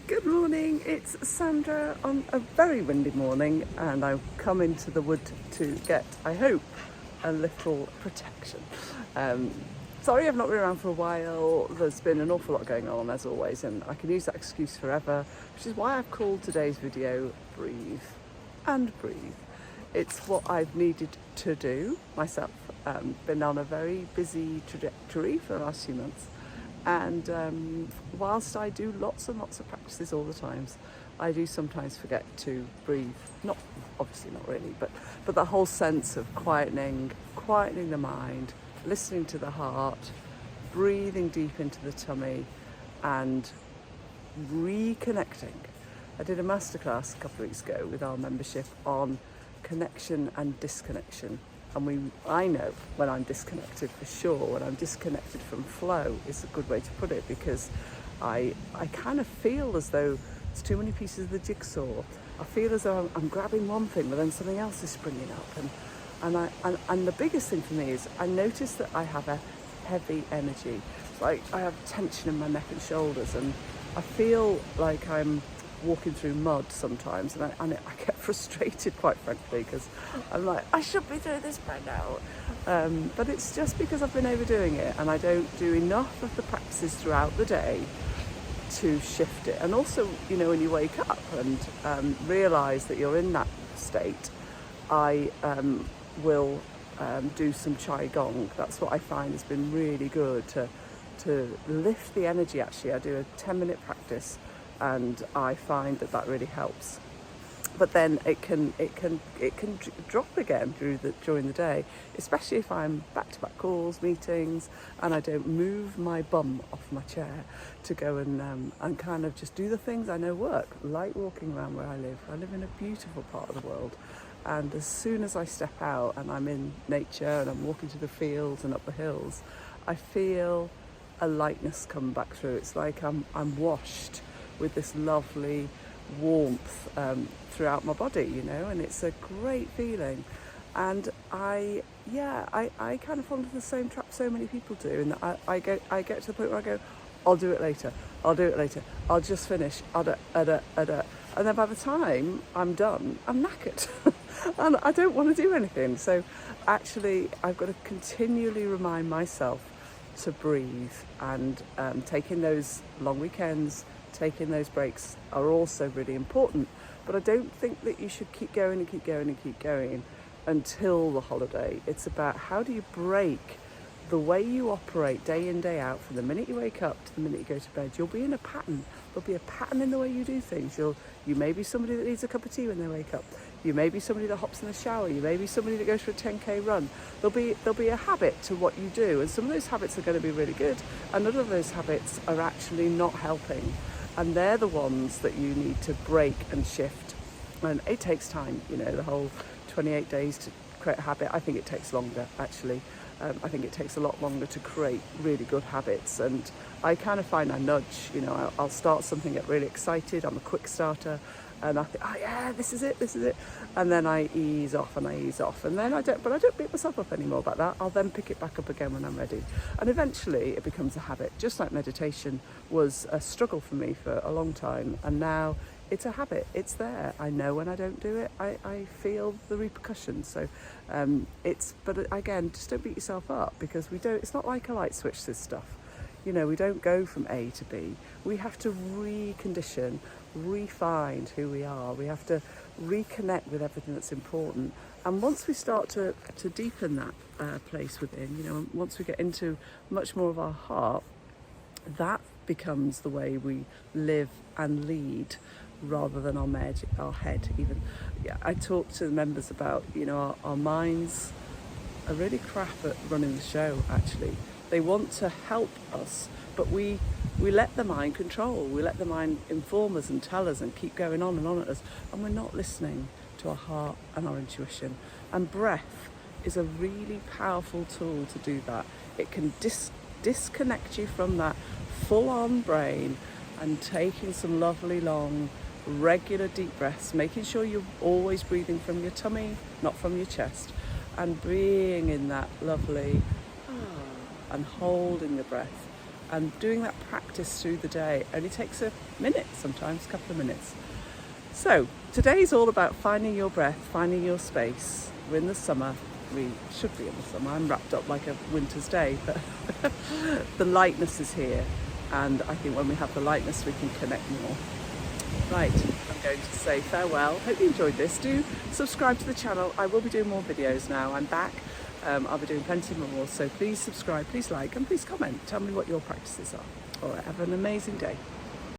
Good morning, it's Sandra on a very windy morning, and I've come into the wood to get, I hope, a little protection. Sorry I've not been around for a while. There's been an awful lot going on as always, and I can use that excuse forever, which is why I've called today's video Breathe and Breathe. It's what I've needed to do myself. Been on a very busy trajectory for the last few months. And whilst I do lots and lots of practices all the times, I do sometimes forget to breathe. Not obviously not really, but that whole sense of quietening the mind, listening to the heart, breathing deep into the tummy, and reconnecting. I did a masterclass a couple of weeks ago with our membership on connection and disconnection. And I know when I'm disconnected for sure. When I'm disconnected from flow is a good way to put it, because I kind of feel as though it's too many pieces of the jigsaw. I feel as though I'm grabbing one thing, but then something else is springing up. And the biggest thing for me is I notice that I have a heavy energy. Like I have tension in my neck and shoulders, and I feel like I'm walking through mud sometimes, and I get frustrated, quite frankly, because I'm like, I should be doing this by now, but it's just because I've been overdoing it, and I don't do enough of the practices throughout the day to shift it. And also, you know, when you wake up and realise that you're in that state, I will do some Qi Gong. That's what I find has been really good to lift the energy. Actually, I do a 10-minute practice, and I find that really helps. But then it can drop again during the day, especially if I'm back-to-back calls, meetings, and I don't move my bum off my chair to go and kind of just do the things I know work, like walking around where I live. I live in a beautiful part of the world, and as soon as I step out and I'm in nature and I'm walking to the fields and up the hills, I feel a lightness come back through. It's like I'm washed with this lovely warmth throughout my body, you know, and it's a great feeling. And I kind of fall into the same trap so many people do, and I get to the point where I go, I'll do it later, I'll just finish, and then by the time I'm done, I'm knackered and I don't want to do anything. So actually I've got to continually remind myself to breathe, and taking those long weekends, taking those breaks are also really important. But I don't think that you should keep going until the holiday. It's about how do you break the way you operate day in, day out, from the minute you wake up to the minute you go to bed. You'll be in a pattern. There'll be a pattern in the way you do things. You may be somebody that needs a cup of tea when they wake up. You may be somebody that hops in the shower. You may be somebody that goes for a 10k run. There'll be a habit to what you do, and some of those habits are going to be really good, and other of those habits are actually not helping. And they're the ones that you need to break and shift. And it takes time, you know, the whole 28 days to create a habit. I think it takes longer, actually. I think it takes a lot longer to create really good habits. And I kind of find I nudge, you know, I'll start something, get really excited. I'm a quick starter. And I think, oh yeah, this is it. And then I ease off. And then I don't beat myself up anymore about that. I'll then pick it back up again when I'm ready. And eventually it becomes a habit, just like meditation was a struggle for me for a long time. And now it's a habit, it's there. I know when I don't do it, I feel the repercussions. So but again, just don't beat yourself up, because it's not like a light switch, this stuff. You know, we don't go from A to B. We have to recondition, refine who we are. We have to reconnect with everything that's important. And once we start to deepen that place within, you know, once we get into much more of our heart, that becomes the way we live and lead, rather than our head even. Yeah, I talk to the members about, you know, our minds are really crap at running the show, actually. They want to help us, but we let the mind control. We let the mind inform us and tell us and keep going on and on at us, and we're not listening to our heart and our intuition. And breath is a really powerful tool to do that. It can disconnect you from that full-on brain, and taking some lovely long regular deep breaths, making sure you're always breathing from your tummy, not from your chest, and being in that lovely and holding the breath, and doing that practice through the day only takes a minute, sometimes a couple of minutes. So today's all about finding your breath, finding your space. We're in the summer. We should be in the summer. I'm wrapped up like a winter's day, but the lightness is here, and I think when we have the lightness we can connect more. Right, I'm going to say farewell. Hope you enjoyed this. Do subscribe to the channel. I will be doing more videos now. I'm back. I'll be doing plenty more, so please subscribe, please like, and please comment. Tell me what your practices are. All right, have an amazing day.